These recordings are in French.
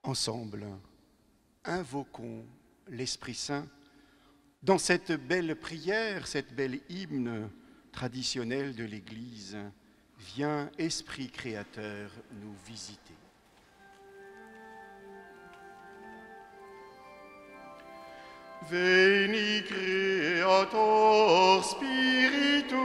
Ensemble, invoquons l'Esprit Saint dans cette belle prière, cette belle hymne traditionnelle de l'Église. Viens, Esprit Créateur, nous visiter. Veni Creator Spiritus.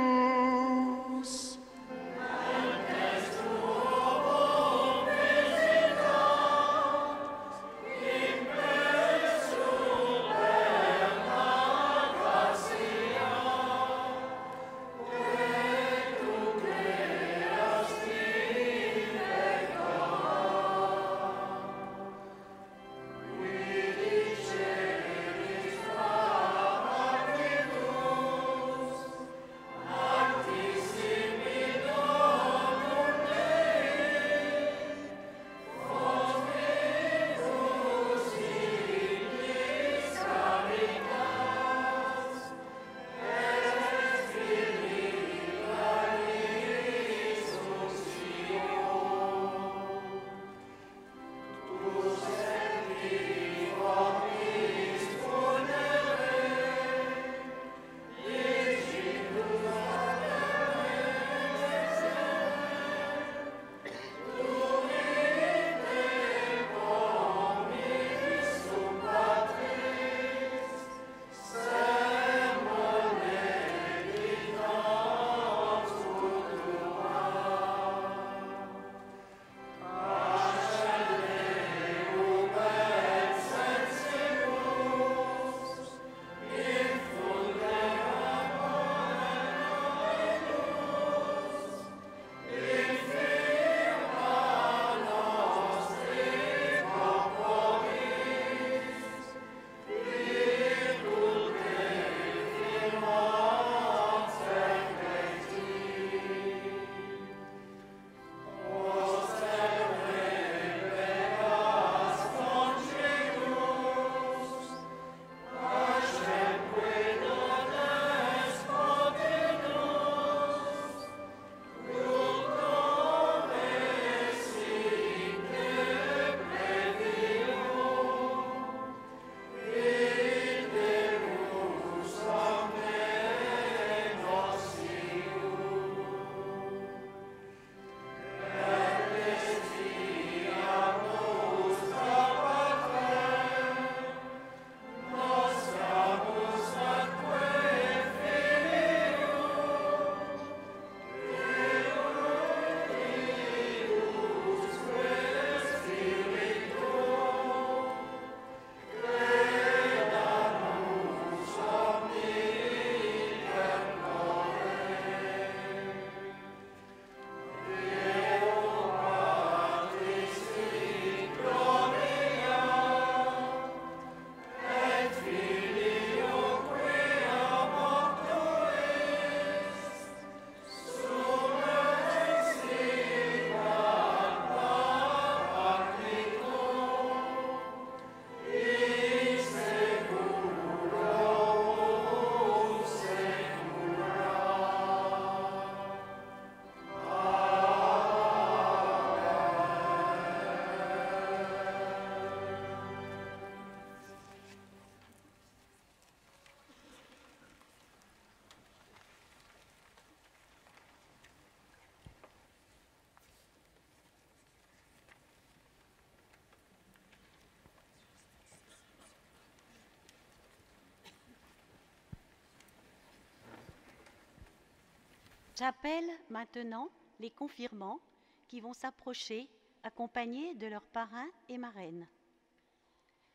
J'appelle maintenant les confirmants qui vont s'approcher accompagnés de leurs parrains et marraines.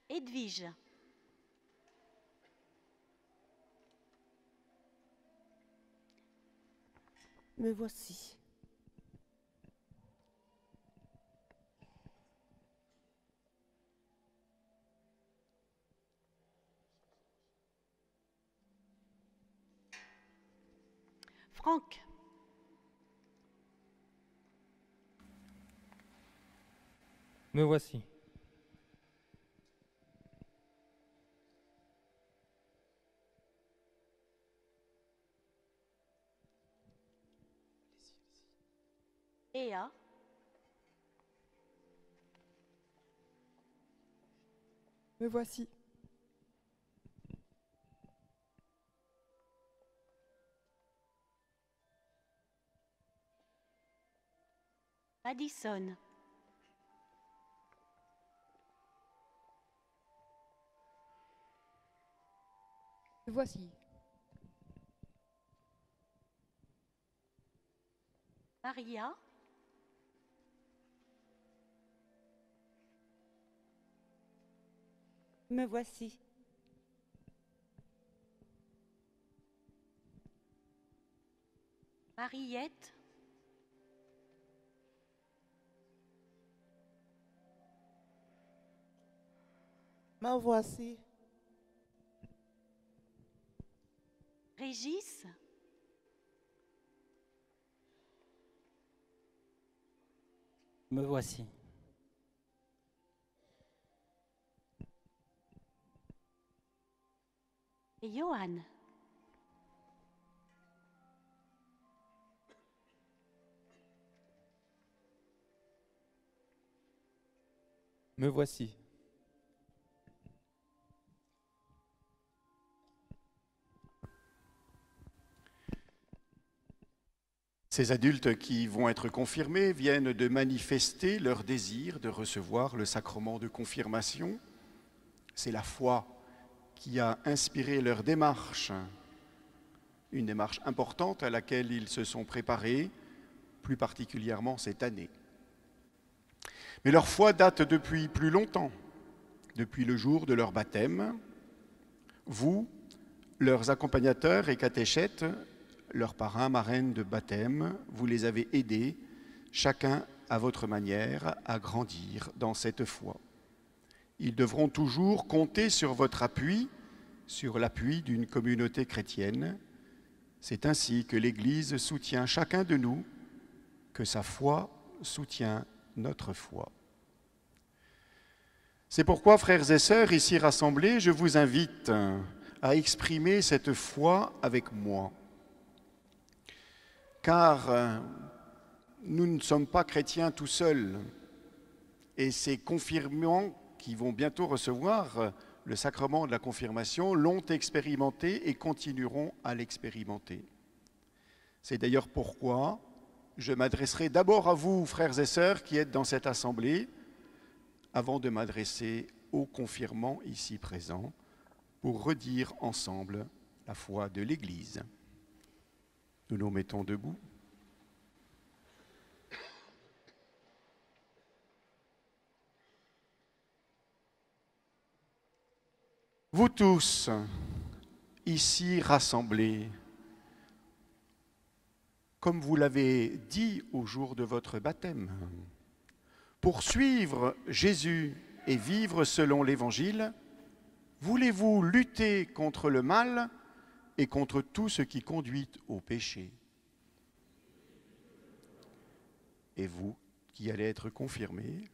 Edwige. Me voici. Franck. Me voici. Ea. Me voici. Madison, Me voici. Maria, Me voici. Mariette, Me voici. Régis, Me voici. et Johan. Me voici. Ces adultes qui vont être confirmés viennent de manifester leur désir de recevoir le sacrement de confirmation. C'est la foi qui a inspiré leur démarche, une démarche importante à laquelle ils se sont préparés, plus particulièrement cette année. Mais leur foi date depuis plus longtemps, depuis le jour de leur baptême. Vous, leurs accompagnateurs et catéchètes, leurs parrains, marraines de baptême, vous les avez aidés, chacun à votre manière, à grandir dans cette foi. Ils devront toujours compter sur votre appui, sur l'appui d'une communauté chrétienne. C'est ainsi que l'Église soutient chacun de nous, que sa foi soutient notre foi. C'est pourquoi, frères et sœurs, ici rassemblés, je vous invite à exprimer cette foi avec moi. Car nous ne sommes pas chrétiens tout seuls. Et ces confirmants qui vont bientôt recevoir le sacrement de la confirmation l'ont expérimenté et continueront à l'expérimenter. C'est d'ailleurs pourquoi je m'adresserai d'abord à vous, frères et sœurs, qui êtes dans cette assemblée, avant de m'adresser aux confirmants ici présents, pour redire ensemble la foi de l'Église. Nous nous mettons debout. Vous tous, ici rassemblés, comme vous l'avez dit au jour de votre baptême, pour suivre Jésus et vivre selon l'Évangile, voulez-vous lutter contre le mal et contre tout ce qui conduit au péché? Et vous, qui allez être confirmés,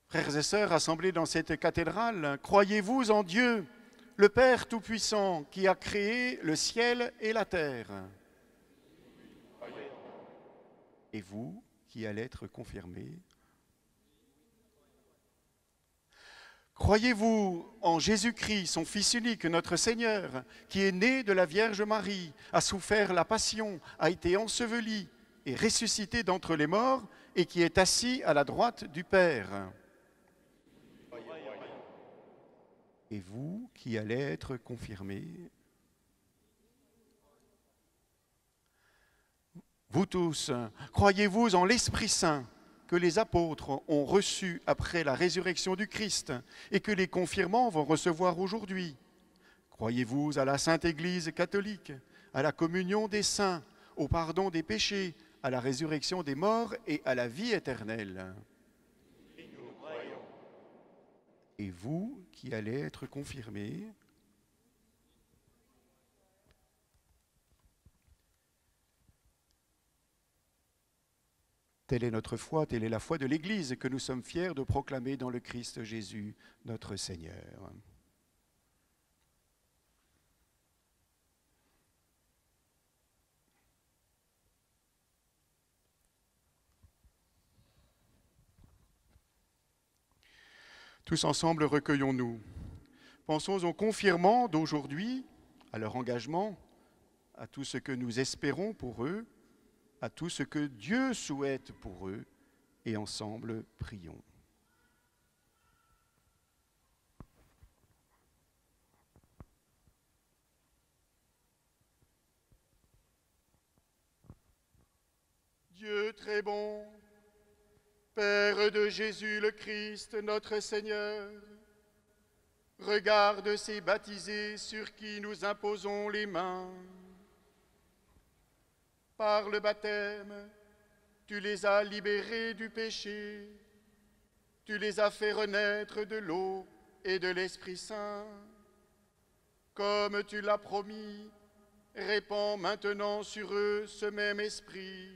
frères et sœurs rassemblés dans cette cathédrale, croyez-vous en Dieu, le Père Tout-Puissant, qui a créé le ciel et la terre? Et vous, qui allez être confirmés, croyez-vous en Jésus-Christ, son Fils unique, notre Seigneur, qui est né de la Vierge Marie, a souffert la passion, a été enseveli et ressuscité d'entre les morts, et qui est assis à la droite du Père? Et vous, qui allez être confirmés, vous tous, croyez-vous en l'Esprit Saint que les apôtres ont reçu après la résurrection du Christ et que les confirmants vont recevoir aujourd'hui? Croyez-vous à la Sainte Église catholique, à la communion des saints, au pardon des péchés, à la résurrection des morts et à la vie éternelle? Et vous, qui allez être confirmés, telle est notre foi, telle est la foi de l'Église que nous sommes fiers de proclamer dans le Christ Jésus, notre Seigneur. Tous ensemble, recueillons-nous. Pensons aux confirmants d'aujourd'hui, à leur engagement, à tout ce que nous espérons pour eux, à tout ce que Dieu souhaite pour eux, et ensemble, prions. Dieu très bon, Père de Jésus le Christ, notre Seigneur, regarde ces baptisés sur qui nous imposons les mains. Par le baptême, tu les as libérés du péché, tu les as fait renaître de l'eau et de l'Esprit Saint. Comme tu l'as promis, répands maintenant sur eux ce même esprit.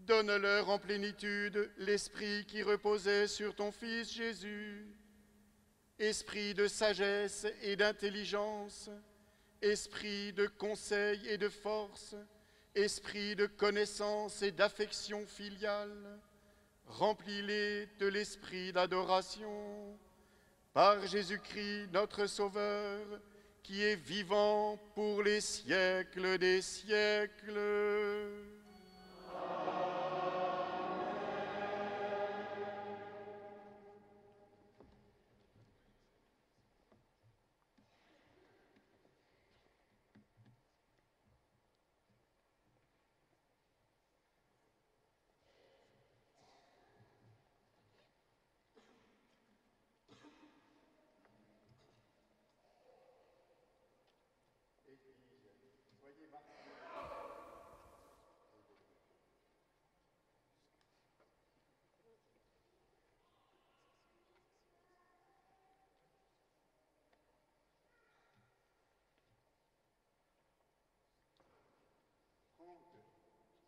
Donne-leur en plénitude l'esprit qui reposait sur ton Fils Jésus, esprit de sagesse et d'intelligence, esprit de conseil et de force, esprit de connaissance et d'affection filiale. Remplis-les de l'esprit d'adoration, par Jésus-Christ notre Sauveur, qui est vivant pour les siècles des siècles.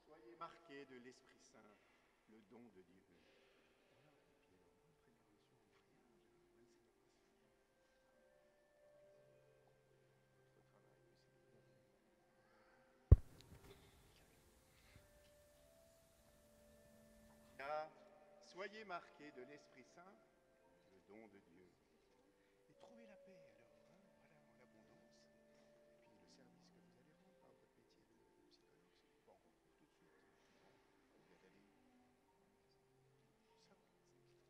Soyez marqués de l'Esprit Saint, le don de Dieu. Soyez marqués de l'Esprit Saint, le don de Dieu. Et trouvez la paix alors, voilà, en abondance. Et puis le service que vous allez rendre par votre métier de psychologue, c'est bon, tout de suite. Bon, vous y allez.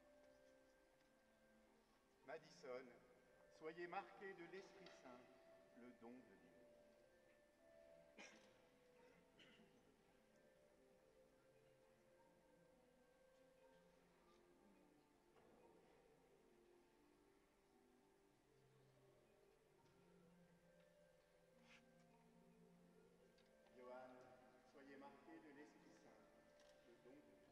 Ça, Madison, soyez marqués de l'Esprit Saint, le don de Dieu. Johan, soyez marqués de l'Esprit Saint, le don de Dieu.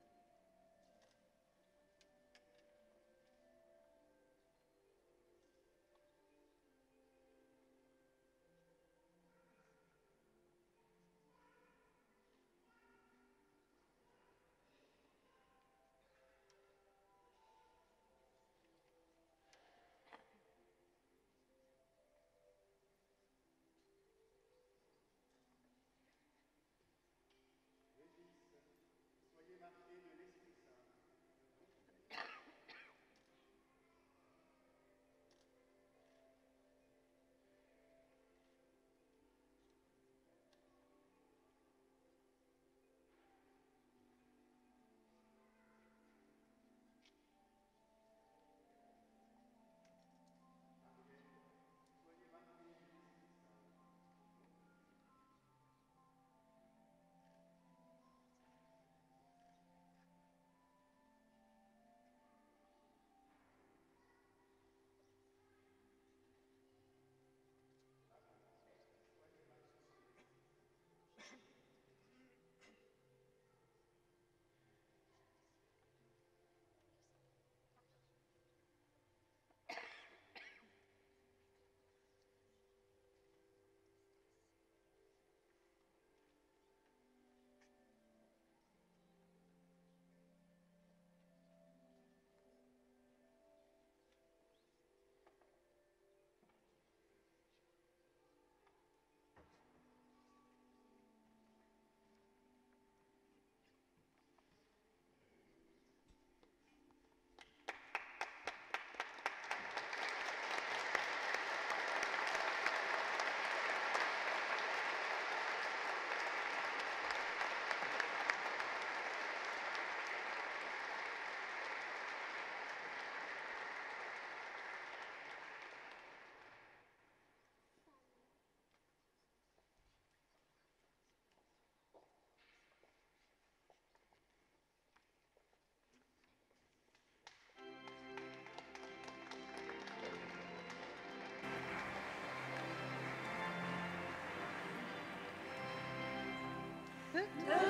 2.